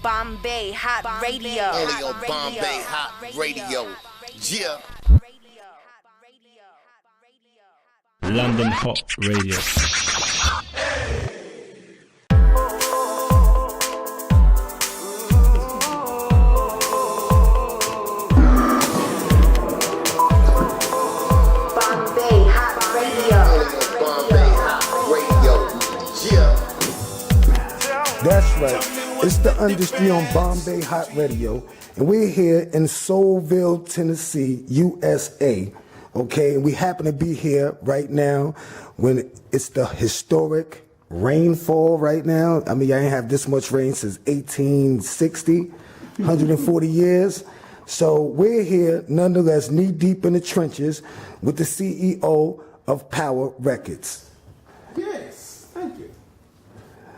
Bombay Hott Radio. Only on Bombay Hot Radio. Yeah. London Hott Radio. Bombay Hott Radio. Bombay Hot Radio. Yeah. That's right. It's the Understry on Bombay Hot Radio, and we're here in Soulville, Tennessee, USA. Okay, and we happen to be here right now when it's the historic rainfall right now. I mean, I ain't have this much rain since 1860, 140 years. So we're here, nonetheless, knee deep in the trenches with the CEO of Power Records. Yes, thank you.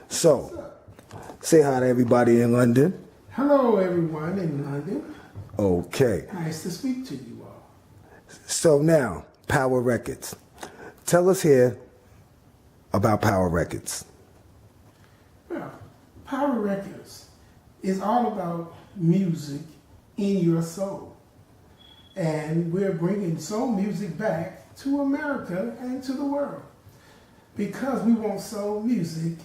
So, say hi to everybody in London. Hello, everyone in London. Okay. Nice to speak to you all. So now, Power Records. Tell us here about Power Records. Well, Power Records is all about music in your soul. And we're bringing soul music back to America and to the world. Because we want soul music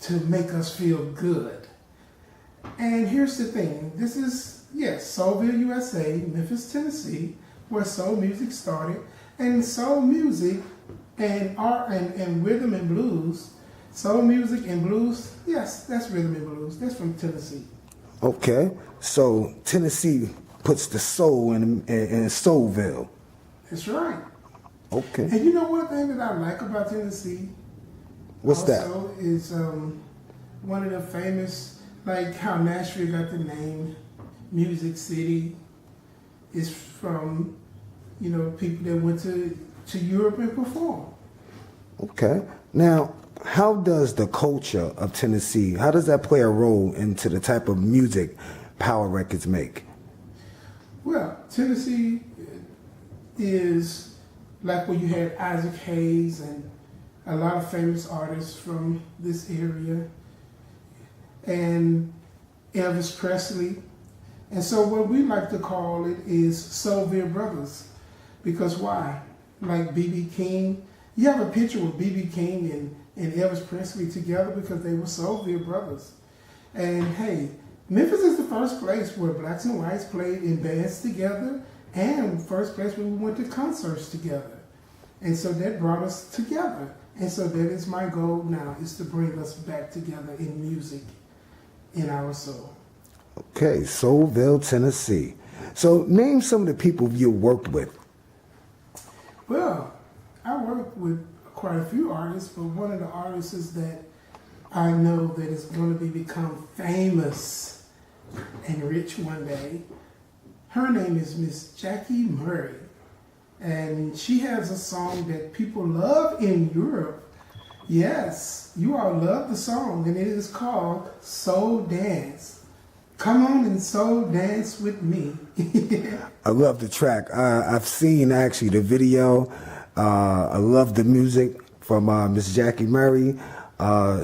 to make us feel good. And here's the thing. This is, yes, Soulville, USA, Memphis, Tennessee, where soul music started. And soul music and art and rhythm and blues, soul music and blues, yes, that's rhythm and blues. That's from Tennessee. Okay. So Tennessee puts the soul in Soulville. That's right. Okay. And you know one thing that I like about Tennessee? What's that? Also is one of the famous, like how Nashville got the name Music City, is from, you know, people that went to Europe and performed. Okay. Now, how does the culture of Tennessee, how does that play a role into the type of music Power Records make? Well, Tennessee is like where you had Isaac Hayes and a lot of famous artists from this area, and Elvis Presley. And so what we like to call it is Soulville Brothers. Because why? Like B.B. King. You have a picture with B.B. King and Elvis Presley together because they were Soulville Brothers. And hey, Memphis is the first place where blacks and whites played in bands together, and first place where we went to concerts together. And so that brought us together. And so that is my goal now, is to bring us back together in music, in our soul. Okay, Soulville, Tennessee. So name some of the people you worked with. Well, I work with quite a few artists, but one of the artists that I know that is going to become famous and rich one day, her name is Miss Jackie Murray. And she has a song that people love in Europe. Yes, you all love the song, and it is called Soul Dance. Come on and soul dance with me. I love the track. I've seen actually the video. I love the music from Miss Jackie Murray.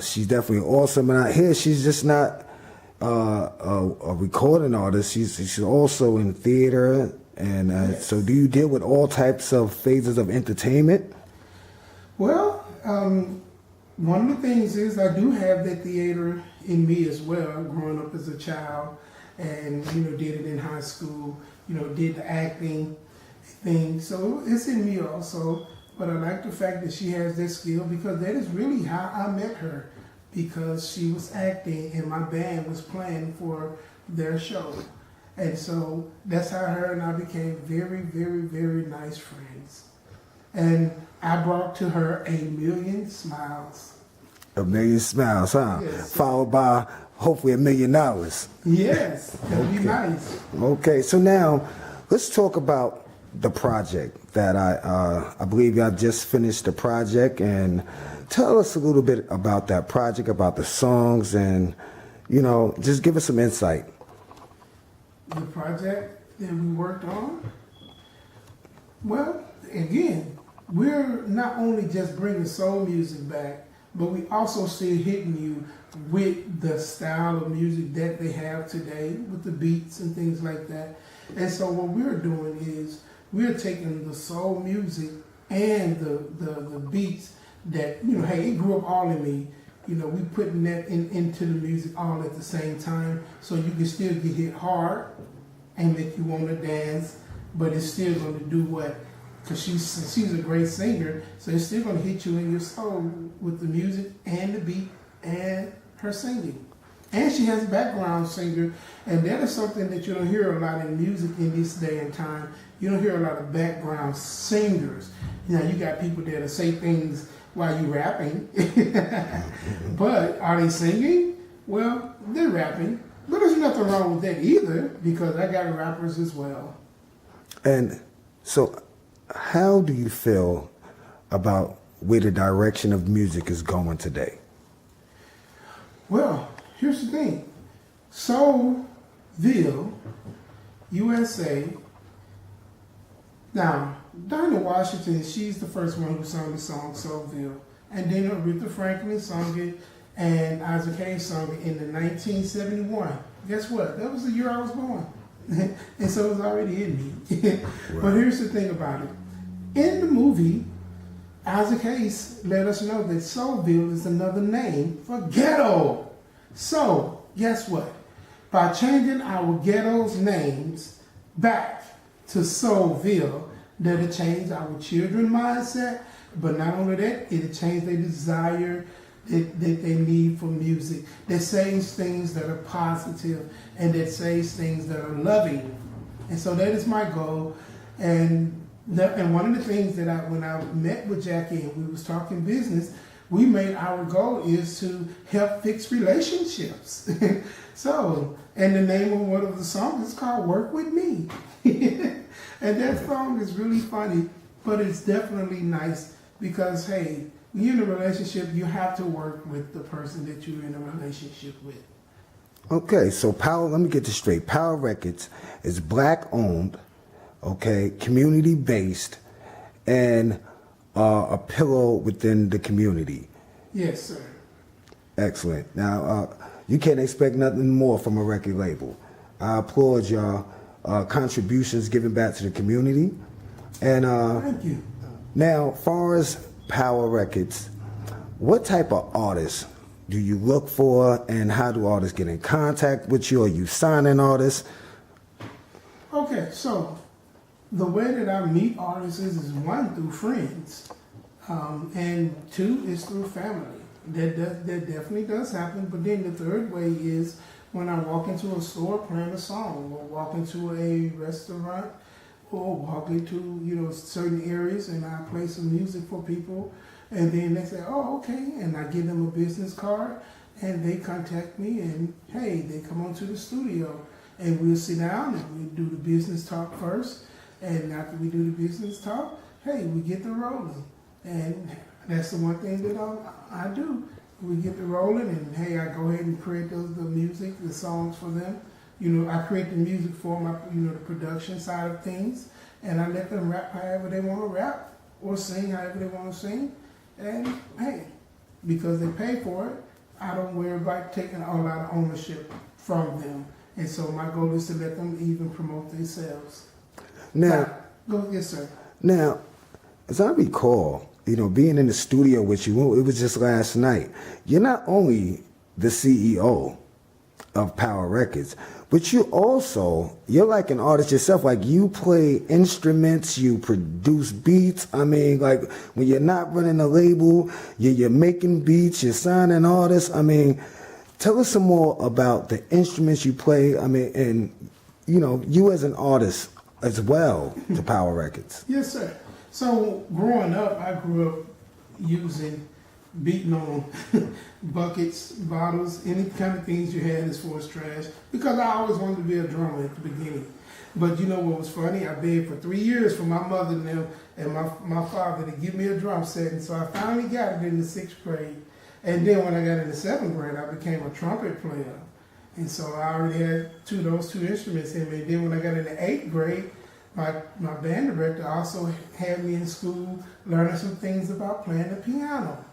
She's definitely awesome. And I hear she's just not a recording artist. She's also in theater. And Yes. So do you deal with all types of phases of entertainment? Well, one of the things is I do have that theater in me as well, growing up as a child, and, you know, did it in high school, you know, did the acting thing. So it's in me also, but I like the fact that she has that skill because that is really how I met her, because she was acting and my band was playing for their show. And so that's how her and I became very, very, very nice friends. And I brought to her 1,000,000 smiles. 1,000,000 smiles, huh? Yes. Followed by hopefully $1 million. Yes, that would be nice. Okay, so now let's talk about the project that I believe y'all just finished the project, and tell us a little bit about that project, about the songs, and, you know, just give us some insight. The project that we worked on, well, again, we're not only just bringing soul music back, but we also still hitting you with the style of music that they have today, with the beats and things like that. And so what we're doing is we're taking the soul music and the beats that, hey, it grew up all in me. We putting that into the music all at the same time, so you can still get hit hard and make you want to dance, but it's still going to do what? Because she's a great singer, so it's still going to hit you in your soul with the music and the beat and her singing. And she has a background singer, and that is something that you don't hear a lot in music in this day and time. You don't hear a lot of background singers. You got people that say things while you rapping, but are they singing? Well, they're rapping, but there's nothing wrong with that either, because I got rappers as well. And so, how do you feel about where the direction of music is going today? Well, here's the thing. Soulville, USA. Now, Dinah Washington, she's the first one who sung the song Soulville. And then Aretha Franklin sung it, and Isaac Hayes sung it in 1971. Guess what? That was the year I was born. And so it was already in me. Right. But here's the thing about it. In the movie, Isaac Hayes let us know that Soulville is another name for ghetto. So, guess what? By changing our ghetto's names back to Soulville, that'll change our children's mindset, but not only that, it'll change their desire that they need for music, that says things that are positive and that says things that are loving. And so that is my goal. And one of the things that when I met with Jackie and we was talking business, we made our goal is to help fix relationships. So, and the name of one of the songs is called Work With Me. And that song is really funny, but it's definitely nice because, hey, when you're in a relationship, you have to work with the person that you're in a relationship with. Okay, so let me get this straight. Power Records is black owned, okay, community based, and a pillow within the community. Yes, sir. Excellent. Now, you can't expect nothing more from a record label. I applaud y'all contributions given back to the community. And Thank you. now, far as Power Records, what type of artists do you look for, and how do artists get in contact with you? Are you signing artists? Okay, so the way that I meet artists is one, through friends, and two, is through family. That definitely does happen. But then the third way is when I walk into a store playing a song, or walk into a restaurant, or walk into certain areas and I play some music for people, and then they say, oh, okay, and I give them a business card, and they contact me, and hey, they come onto the studio, and we'll sit down and we do the business talk first, and after we do the business talk, hey, we get the rolling, and that's the one thing that I do. We get the rolling, and hey, I go ahead and create the music, the songs for them. I create the music for my, the production side of things, and I let them rap however they want to rap, or sing however they want to sing. And hey, because they pay for it, I don't worry about taking a lot of ownership from them. And so my goal is to let them even promote themselves. Now, Yes, sir. Now, as I recall, being in the studio with you, it was just last night. You're not only the CEO of Power Records, but you're like an artist yourself. Like, you play instruments, you produce beats. I mean, like, when you're not running a label, you're making beats, you're signing artists. I mean, tell us some more about the instruments you play. I mean, and, you as an artist as well to Power Records. Yes, sir. So growing up, I grew up beating on buckets, bottles, any kind of things you had as far as trash, because I always wanted to be a drummer at the beginning. But you know what was funny? I begged for 3 years for my mother and my father to give me a drum set, and so I finally got it in the 6th grade. And then when I got in the 7th grade, I became a trumpet player. And so I already had those two instruments in me. And then when I got in the 8th grade, my band director also had me in school learning some things about playing the piano.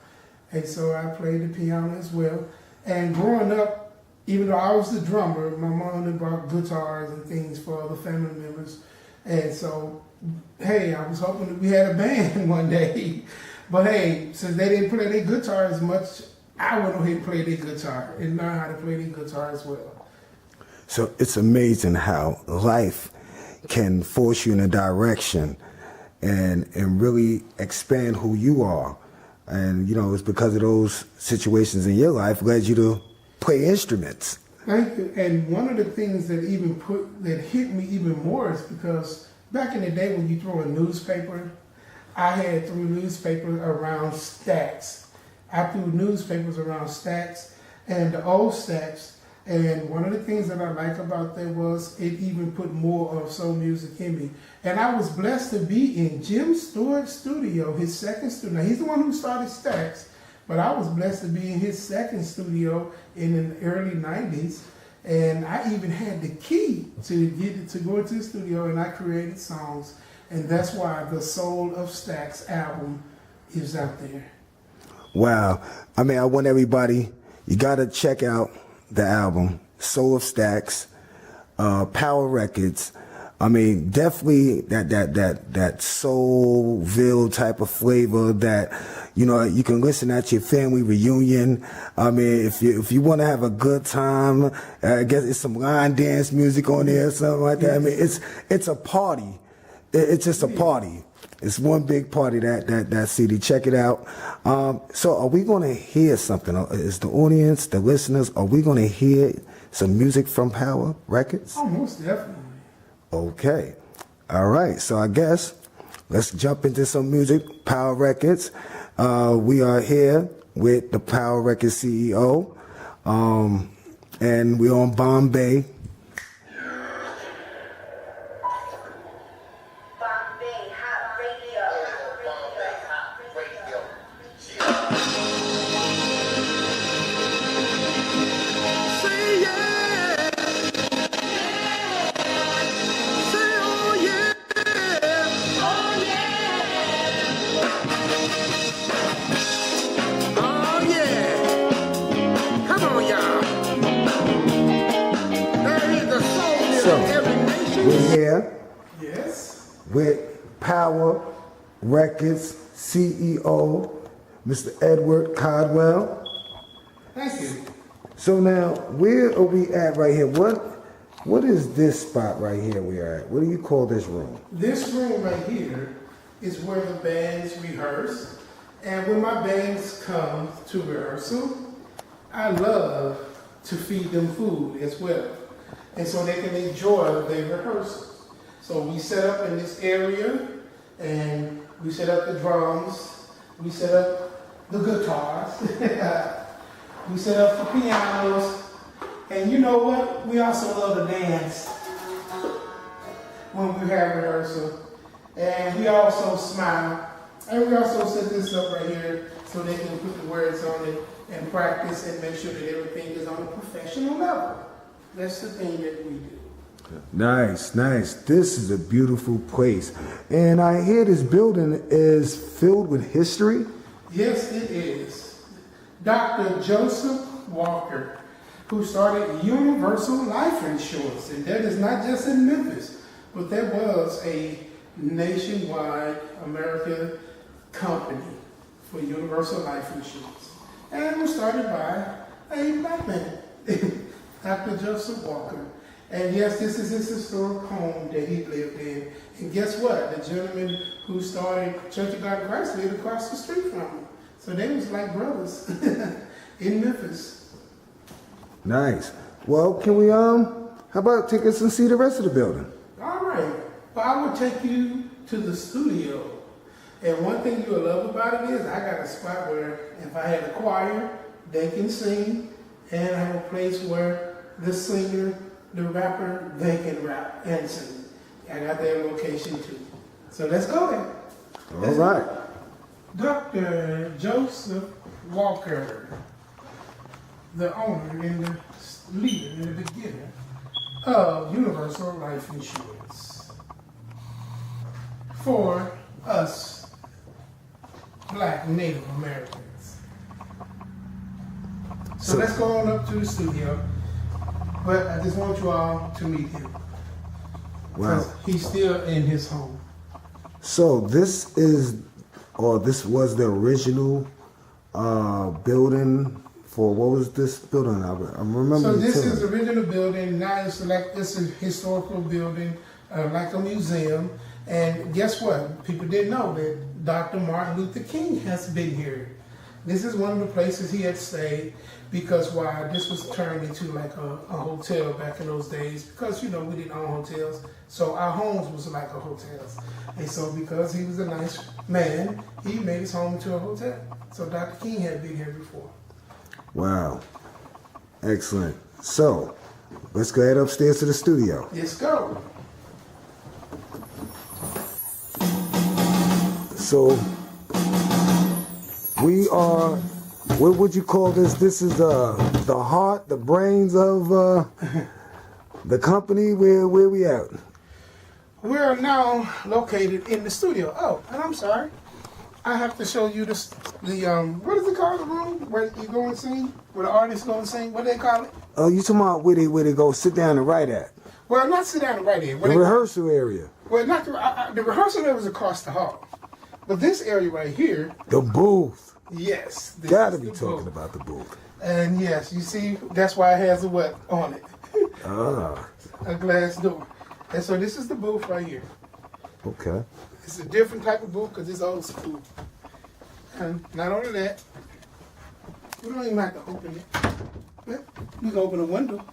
And so I played the piano as well. And growing up, even though I was the drummer, my mom had brought guitars and things for other family members. And so, hey, I was hoping that we had a band one day. But hey, since they didn't play their guitar as much, I went ahead and play their guitar and learn how to play their guitar as well. So it's amazing how life can force you in a direction and really expand who you are. And, you know, it's because of those situations in your life led you to play instruments. Thank you. And one of the things that hit me even more is because back in the day when you throw a newspaper, I had threw newspapers around stacks. I threw newspapers around stacks and the old stacks. And one of the things that I like about that was it even put more of soul music in me. And I was blessed to be in Jim Stewart's studio, his second studio. Now, he's the one who started Stax, but I was blessed to be in his second studio in the early 90s. And I even had the key to go into the studio, and I created songs. And that's why the Soul of Stax album is out there. Wow. I mean, I want everybody, you got to check out the album, Soul of Stax, Power Records. I mean, definitely that Soulville type of flavor that, you know, you can listen at your family reunion. I mean, if you want to have a good time, I guess it's some line dance music on there or something like that. I mean, it's a party. It's just a party. It's one big party, that CD. Check it out. So are we going to hear something? Is the audience, the listeners, are we going to hear some music from Power Records? Oh, most definitely. Okay. All right. So I guess let's jump into some music. Power Records. We are here with the Power Records CEO. And we're on Bombay. Bombay Hot Radio. Bombay Hot Radio. So we're here Yes. with Power Records CEO, Mr. Edward Caldwell. Thank you. So now, where are we at right here? What is this spot right here we are at? What do you call this room? This room right here is where the bands rehearse. And when my bands come to rehearsal, I love to feed them food as well. And so they can enjoy their rehearsals. So we set up in this area, and we set up the drums, we set up the guitars, we set up the pianos, and you know what? We also love to dance when we have rehearsal. And we also smile. And we also set this up right here so they can put the words on it and practice and make sure that everything is on a professional level. That's the thing that we do. Nice, nice. This is a beautiful place. And I hear this building is filled with history. Yes, it is. Dr. Joseph Walker, who started Universal Life Insurance, and that is not just in Memphis, but that was a nationwide American company for Universal Life Insurance. And it was started by a black man, Dr. Joseph Walker. And yes, this is his historic home that he lived in. And guess what? The gentleman who started Church of God in Christ lived across the street from him. So they was like brothers in Memphis. Nice. Well, can we how about take us and see the rest of the building? All right. Well, I will take you to the studio. And one thing you'll love about it is I got a spot where if I had a choir, they can sing. And I have a place where the singer, the rapper, they can rap and sing. I got their location too. So let's go there. All right. Dr. Joseph Walker, the owner and the leader and the beginner of Universal Life Insurance. For us Black Native Americans. So let's go on up to the studio. But I just want you all to meet him. Wow. He's still in his home. So this was the original building for, what was this building? I remember. So this is the original building. Now it's a historical building, like a museum. And guess what? People didn't know that Dr. Martin Luther King has been here. This is one of the places he had stayed, because why this was turned into like a hotel back in those days, because we didn't own hotels, so our homes was like a hotels. And so because he was a nice man, he made his home into a hotel. So Dr. King had been here before. Wow. Excellent. So let's go ahead upstairs to the studio. Let's go. So we are, what would you call this? This is the heart, the brains of the company. Where we at? We are now located in the studio. Oh, and I'm sorry, I have to show you the what is it called, the room where you go and sing, where the artists go and sing? What do they call it? Oh, you talking about where they go sit down and write at? Well, not sit down and write in. The rehearsal area. Well, not the rehearsal area was across the hall, but this area right here. The booth. Yes. Gotta be talking about the booth. And yes, you see, that's why it has a what on it. Ah. A glass door. And so this is the booth right here. Okay. It's a different type of booth because it's old school. And not only that, we don't even have to open it. But we can open a window.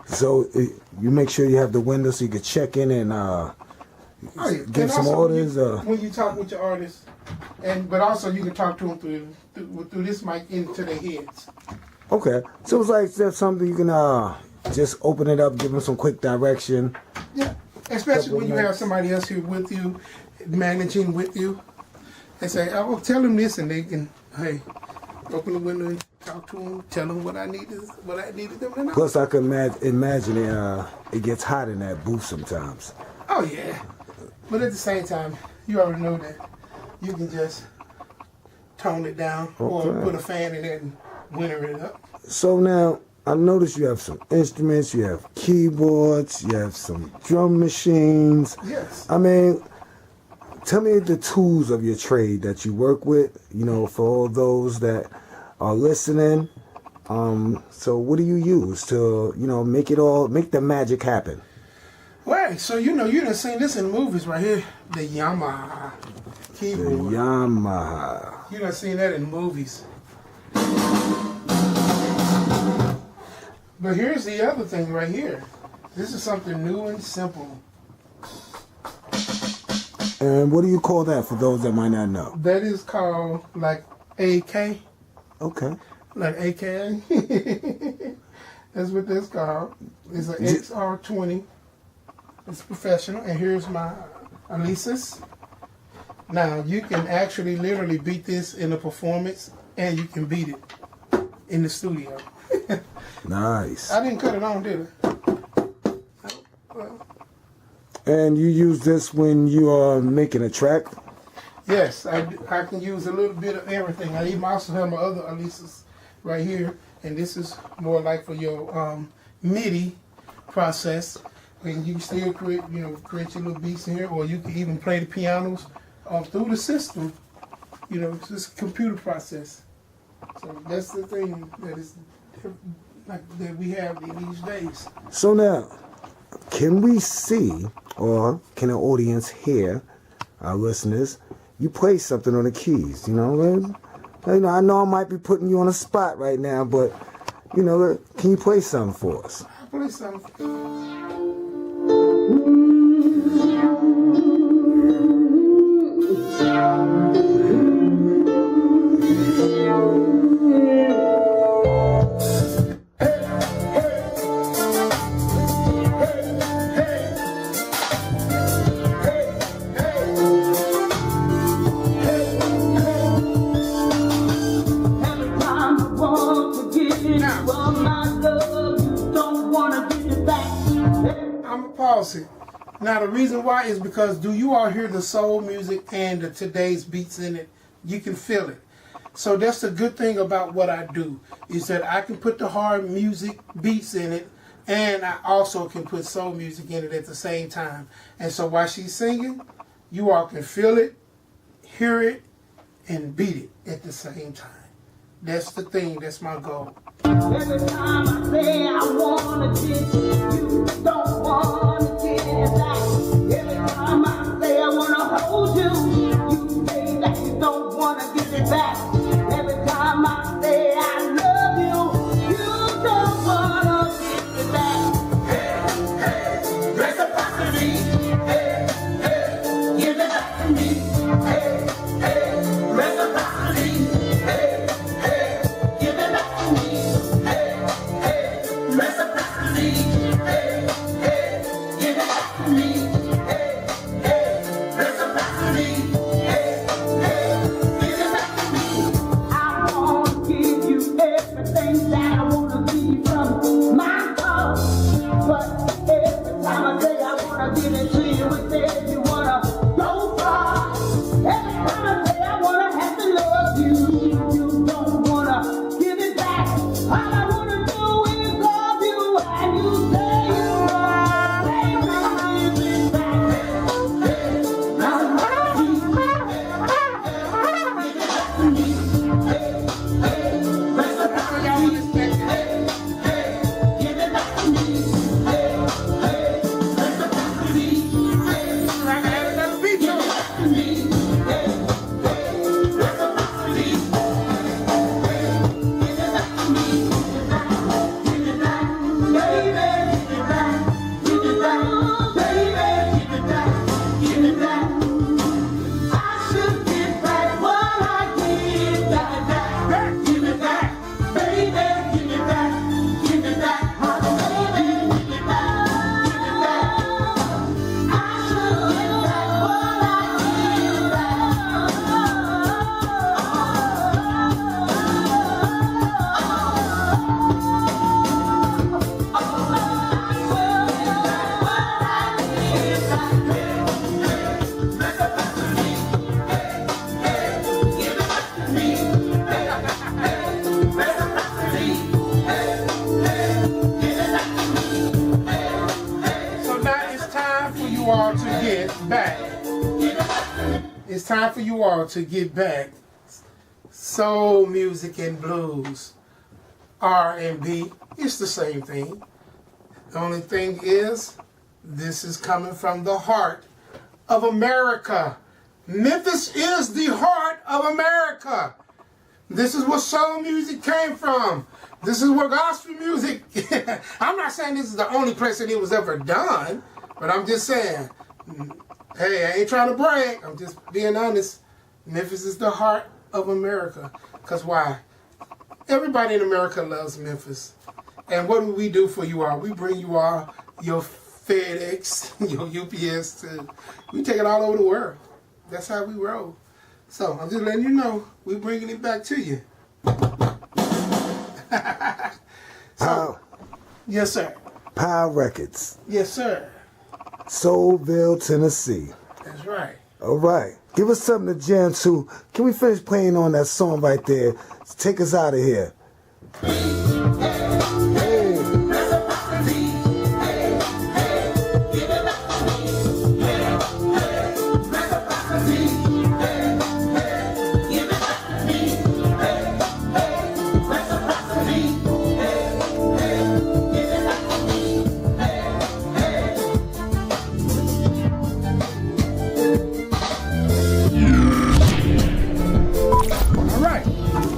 So you make sure you have the window so you can check in and give some orders. When you talk with your artists, but also you can talk to them through this mic into their heads. Okay, so it's like that's something you can just open it up, give them some quick direction. Yeah, especially when you have somebody else here with you, managing with you. They say, "I will tell them this," and they can, hey, open the window and talk to them, tell them what I needed them to know. Plus, I can imagine it gets hot in that booth sometimes. Oh yeah, but at the same time, you already know that you can just tone it down or put a fan in it and winter it up. So now, I noticed you have some instruments, you have keyboards, you have some drum machines. Yes. I mean, tell me the tools of your trade that you work with, for all those that are listening. So what do you use to, make the magic happen? Well, so you done seen this in movies right here, the Yamaha keyboard. The Yamaha. You done seen that in movies. But here's the other thing right here. This is something new and simple. And what do you call that for those that might not know? That is called like AK. Okay. Like AKA. That's what that's called. It's an XR20. It's professional. And here's my Alesis. Now, you can actually literally beat this in a performance, and you can beat it in the studio. Nice. I didn't cut it on, did I? Well, and you use this when you are making a track? yes, I can use a little bit of everything. I even also have my other Alesis right here, and this is more like for your MIDI process. And you can still create your little beats in here, or you can even play the pianos through the system. It's just a computer process. So that's the thing that we have in these days. So now, can we see, or can the audience hear, our listeners, you play something on the keys? I know I might be putting you on a spot right now, but can you play something for us? I'll play something. Now, the reason why is because do you all hear the soul music and the today's beats in it? You can feel it. So that's the good thing about what I do, is that I can put the hard music beats in it, and I also can put soul music in it at the same time. And so while she's singing, you all can feel it, hear it, and beat it at the same time. That's the thing, that's my goal. Every time I say I wanna get you don't wanna get it back. Every time I say I wanna hold you say that you don't wanna give it back. Every time I say I love you don't wanna give it back. Hey, hey, reciprocity. Hey, hey, give it back to me. Hey, hey, reciprocity. Hey, hey, give it back to me. Hey, hey, reciprocity. Hey, hey, give it back to me. Hey, hey, reciprocity. Hey, hey, give it back to me. I wanna give you everything that I wanna give you from my heart. But every time I say I wanna give it to you, it says you wanna go far. Every time I say I wanna have to love you, you don't wanna give it back. All I wanna do is love you, and you say you want, baby, give it back. Hey, now give it back to me. Hey, hey, reciprocity. Hey, hey, give it back to me. Hey, hey, reciprocity. Hey, I got another beat, give y'all. it back to me. Hey, hey, reciprocity. Hey, give it back to me. Give it back, baby. Give it back, give it back, baby. Give it back, give it back. I should get back what I give back. Give it back, baby. Give it back, give it back, my baby. Give it back, give it back. I should get back what I give So now it's time for you all to get back. It's time for you all to get back. Soul music and blues, R&B, it's the same thing. The only thing is, this is coming from the heart of America. Memphis is the heart of America. This is where soul music came from. This is where gospel music, I'm not saying this is the only place that it was ever done, but I'm just saying, hey, I ain't trying to brag, I'm just being honest. Memphis is the heart of America. Because why? Everybody in America loves Memphis. And what do we do for you all? We bring you all your FedEx, your UPS, we take it all over the world. That's how we roll. So I'm just letting you know, we're bringing it back to you. Yes, sir. Power Records, Yes, sir. Soulville, Tennessee. That's right. All right. Give us something to jam to. Can we finish playing on that song right there? Take us out of here. Hey.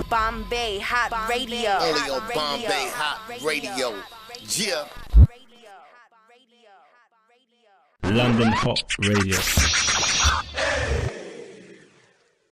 Bombay Hott Radio. Only on Bombay Hot Radio. Yeah. London Hott Radio.